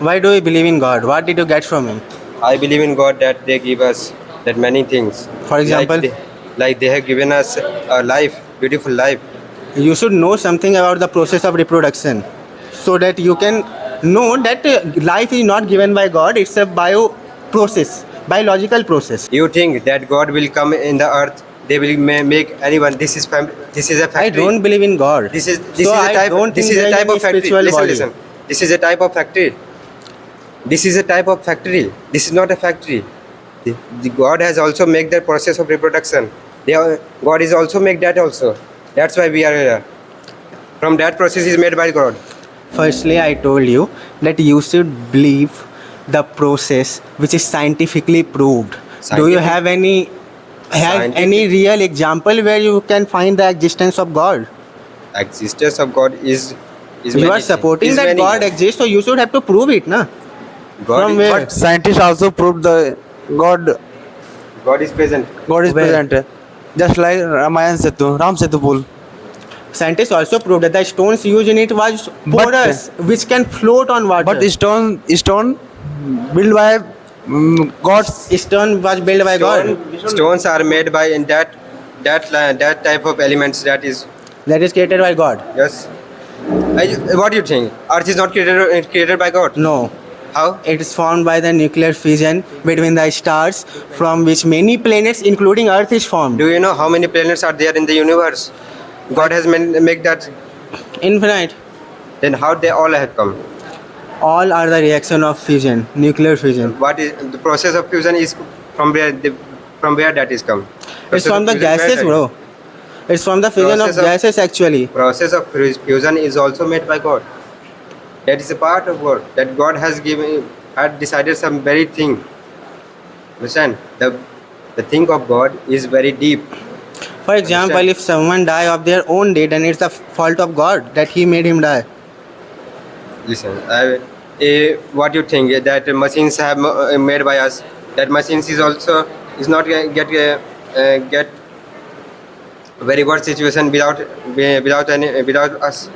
Why do you believe in God? What did you get from him? I believe in God that they give us that many things. For example? Like they have given us a life, beautiful life. You should know something about the process of reproduction so that you can know that life is not given by God, it's a biological process. You think that God will come in the earth? They will make anyone. This is a factory. I don't believe in God. This is So a I type. don't This think is a there is type any of factory. spiritual Listen, body. listen. This is a type of factory. This is a type of factory. This is not a factory. The God has also made the process of reproduction. God is also make that also. That's why we are here. From that process is made by God. Firstly, I told you that you should believe the process which is scientifically proved. Do you Scientific- have any Scientific- real example where you can find the existence of God? Existence of God is You many are things. supporting Is that many God things. exists, so you should have to prove it, na? God From is, where? But scientists also proved the God God is present. God is Where? present. Just like Ramayan Setu, Ram Setu Pul. Scientists also proved that the stones used in it was But- porous, which can float on water. But stone built by gods. Stone was built by God. Stones are made by in that type of elements that is That is created by God. yes. What do you think? Earth is not created by God. No. How? It is formed by the nuclear fission between the stars, from which many planets, including Earth, is formed. Do you know how many planets are there in the universe? God has make that. Infinite. Then how they all have come? All are the reaction of fission, nuclear fission. What is the process of fusion? Is from where that is come? It's Process from of the fusion, where gases, that- bro. It's from the fission of Process of- gases, actually. Process of fusion is also made by God. That is a part of God. That God has had decided some very thing. Understand? The thing of God is very deep. For example, Understand? if someone die of their own deed, then it's the fault of God that He made him die. Listen, what you think that machines have made by us? That machines is also is not get very worse situation without us.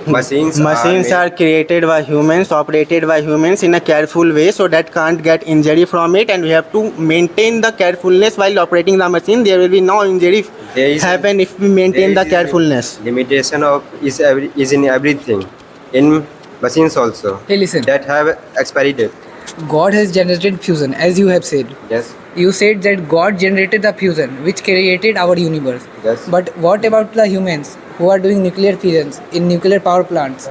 Machines Machines are created by humans, operated by humans in a careful way, so that can't get injury from it, and we have to maintain the carefulness while operating the machine. There will be no injury There is- happen if we maintain the carefulness. Limitation of is in everything, in machines also Hey, listen. that have expiry date. God has generated fusion, as you have said. Yes. You said that God generated the fusion, which created our universe. Yes. But what about the humans who are doing nuclear fusions in nuclear power plants?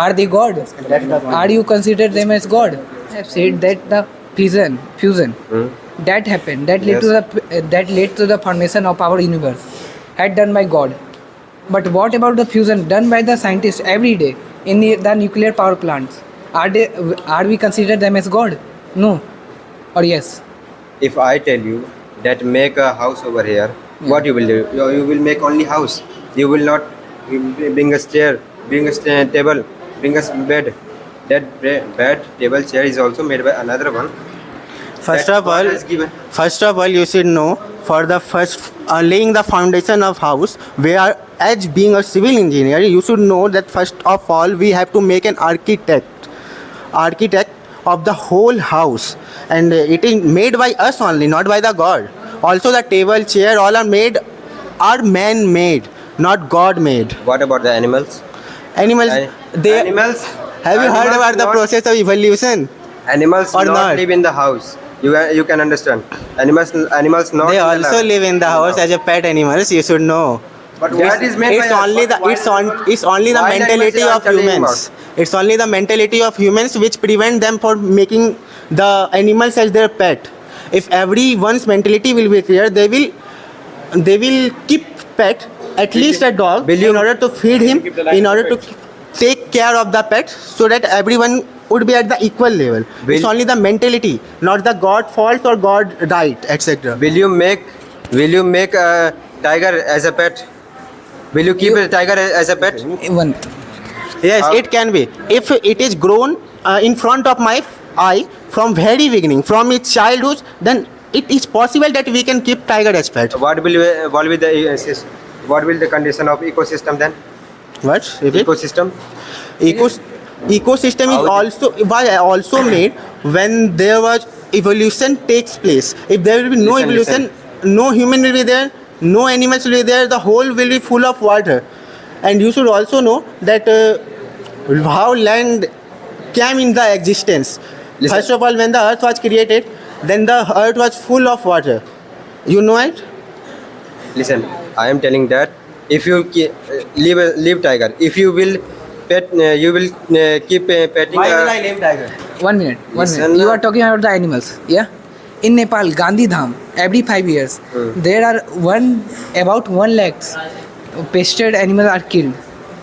Are they God? Are you consider them as God? I have said that the fusion Hmm? that happened, that led to the formation of our universe, had done by God. But what about the fusion done by the scientists every day in the nuclear power plants? Are we consider them as God? No. Or yes? If I tell you that make a house over here, what you will do? You will make only house. You will not bring a chair, bring a table, bring a bed. That bed, table, chair is also made by another one. First that of God all, has given. you should know, for the first laying the foundation of house, where as being a civil engineer, you should know that first of all we have to make an architect of the whole house, and it is made by us only, not by the God. Also the table, chair, all are man made, not God made. What about the animals? Animals, Animals. have you heard animals about the not- process of evolution? Animals or not not? live in the house. You can understand. Animals not. They in the also live in the house as a pet animals, you should know. But what is meant It's by us? only the Wild- it's only the wild mentality animals of are talking humans. It's only the mentality of humans which prevent them from making the animals as their pet. If everyone's mentality will be clear, they will keep pet, at least a dog, Will you- in order to feed him, in order to take care of the pet, so that everyone would be at the equal level. It's Will- only the mentality, not the God fault or God right, etc. Will you make a tiger as a pet? Will you keep a tiger as a pet? One. Yes, How- it can be. If it is grown in front of my eye from very beginning, from its childhood, then it is possible that we can keep tiger as pet. What will the condition of ecosystem then? What? Repeat. Ecosystem. Ecos- ecosystem is also made when there was evolution takes place. If there will be no Listen, evolution, no human will be there, no animals will be there, the whole will be full of water. And you should also know that how land came in the existence. Listen. First of all, when the earth was created, then the earth was full of water. You know it? Listen, I am telling that if you leave tiger, if you will pet, you will keep petting. live tiger? 1 minute. 1 Listen, minute. You na. are talking about the animals. Yeah. In Nepal, Gandhi Dham, every 5 years, there are about 1 lakh pested animals are killed.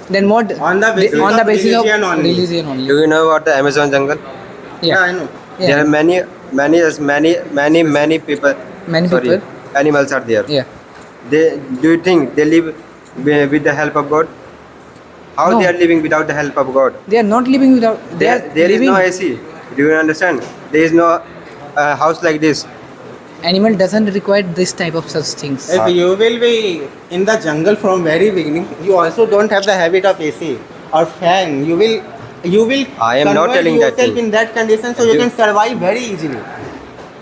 Then what? On the basis on the of basis of religion only. religion only. Do you know about the Amazon jungle? Yeah, I know. Yeah. There are many people. Many sorry, people. Animals are there. Yeah. Do you think they live with the help of God? How No. they are living without the help of God? They are not living without. They are There is living. no AC. Do you understand? There is no house like this. Animal doesn't require this type of such things. If you will be in the jungle from very beginning, you also don't have the habit of AC or fan. You will I am not convert telling that yourself thing. in that condition so you You- can survive very easily.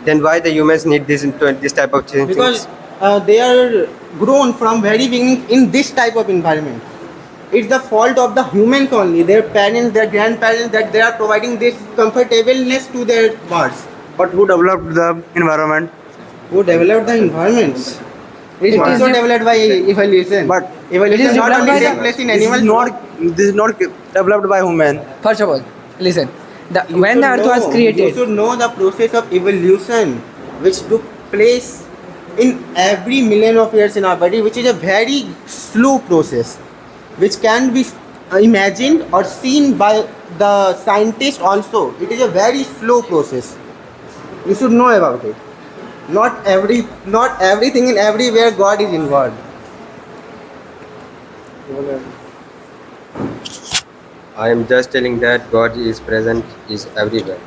Then why the humans need this type of things? Because they are grown from very beginning in this type of environment. It's the fault of the humans only, their parents, their grandparents, that they are providing this comfortableness to their birds. But who developed the environment? Who developed the environments? It is It also is developed by evolution. But evolution it is not developed only by take the- place in This is animals. this is not developed by human. First of all, listen. You When the should earth was know- created, You should know the process of evolution which took place in every million of years in our body, which is a very slow process, which can be imagined or seen by the scientist also. It is a very slow process. You should know about it. Not everything and everywhere God is involved. I am just telling that God is present, is everywhere.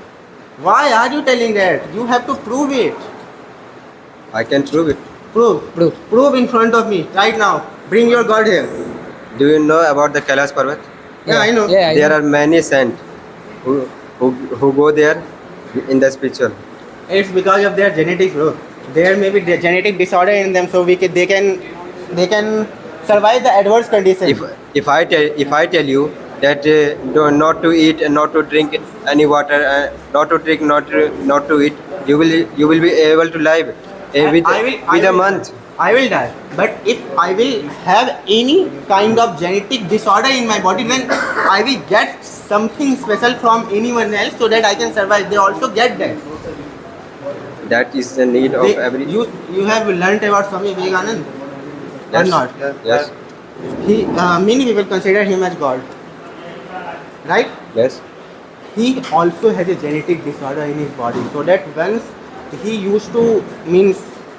Why are you telling that? You have to prove it. I can prove it. Prove in front of me right now. Bring your God here. Do you know about the Kailash Parvat? Yeah, I know. Yeah, I There know. are many saints who go there in the spiritual. It's because of their genetics, bro. There may be the genetic disorder in them, so they can survive the adverse conditions. If I tell you that not to eat and not to drink any water, not to drink, not to eat, you will be able to live with a month. I will die. But if I will have any kind of genetic disorder in my body, then I will get something special from anyone else so that I can survive. They also get that. That is the need of every. You have learnt about Swami Vivekananda or Yes. not? Yes. Many people consider him as God, right? Yes. He also has a genetic disorder in his body, so that once he used to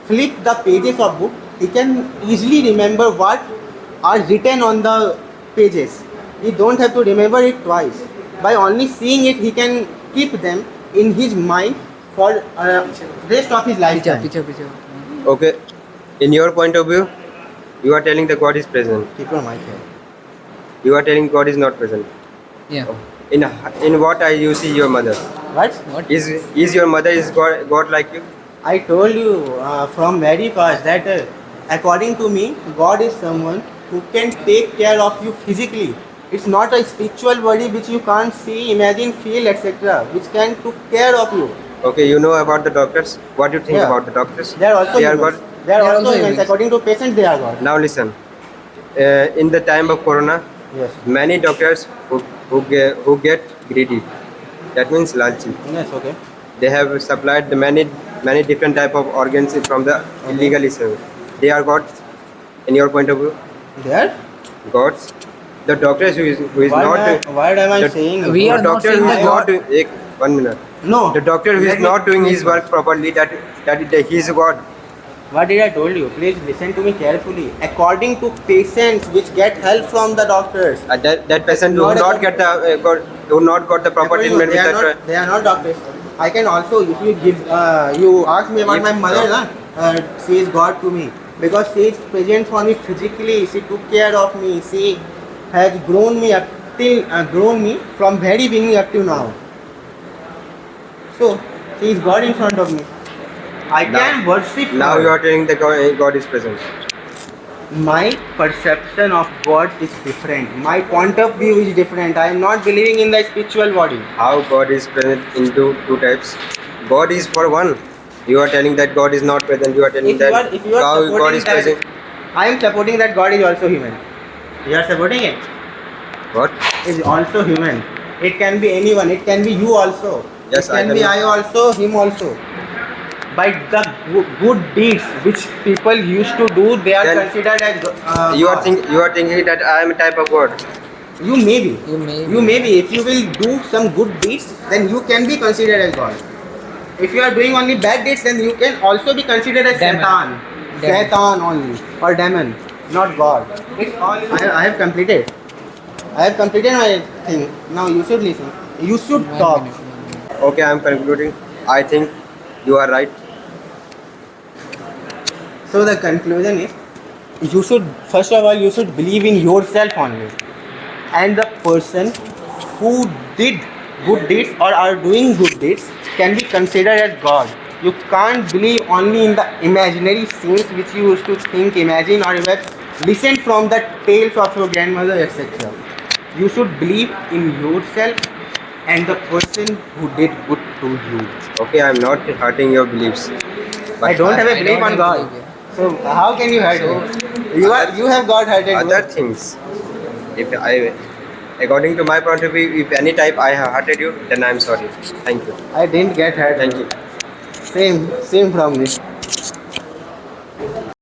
flip the pages of book, he can easily remember what are written on the pages. He don't have to remember it twice. By only seeing it, he can keep them in his mind for rest of his lifetime. Picture. Okay. In your point of view, you are telling that God is present. Keep your mic here. You are telling God is not present. Yeah. In what eye you see your mother? What? What? Is your mother is God like you? I told you from very first that according to me, God is someone who can take care of you physically. It's not a spiritual body which you can't see, imagine, feel, etc., which can take care of you. Okay, you know about the doctors. What do you think Yeah. about the doctors? They are also They are humans. God. They are They are also also humans. humans. According to patients, they are God. Now listen. In the time of Corona, Yes. many doctors who get greedy. That means lalchi. Yes. Okay. They have supplied the many different type of organs from the illegally sold. They are gods. In your point of view, There. gods. The doctors who is Why not. am I the- saying? We the are not doctor saying who that is not God- doing. 1 minute. No. The doctor who is Let me- not doing his work properly, that he is a god. What did I told you? Please listen to me carefully. According to patients which get help from the doctors. That patient Not who a not get the not got the proper According treatment to- with that. they are not doctors. I can also, if you give, you ask me about If my mother, doc- na, she is God to me because she is present for me physically. She took care of me. She has grown me up grown me from very beginning up to now. So he is God in front of me. I Now- can worship. Now God. you are telling that God is present. My perception of God is different. My point of view is different. I am not believing in the spiritual body. How God is present into two types? God is for one. You are telling that God is not present. You are telling that if you are how God supporting is that, present. I am supporting that God is also human. You are supporting it. What? Is also human. It can be anyone. It can be you also. Yes, it can I be can- I also, him also. By the good deeds which people used to do, they are Then considered as You are God. thinking that I am a type of God. You may be. You may You be. may be. If you will do some good deeds, then you can be considered as God. If you are doing only bad deeds, then you can also be considered as Demon. Satan. Demon. Satan only. Or demon. Not God. It's all I have completed. I have completed my thing. Now you should listen. You should One talk. minute. Okay, I am concluding. I think you are right. So the conclusion is, you should first of all you should believe in yourself only, and the person who did good deeds or are doing good deeds can be considered as God. You can't believe only in the imaginary scenes which you used to think, imagine, or you have listened from the tales of your grandmother, etc. You should believe in yourself and the person who did good to you. Okay, I am not hurting your beliefs. I don't have a I belief don't on have God. belief, So how can you hurt me? You have got hurted. Other things. If I, according to my point of view, if any type I have hurted you, then I am sorry. Thank you. I didn't get hurt. Thank you. Same from me.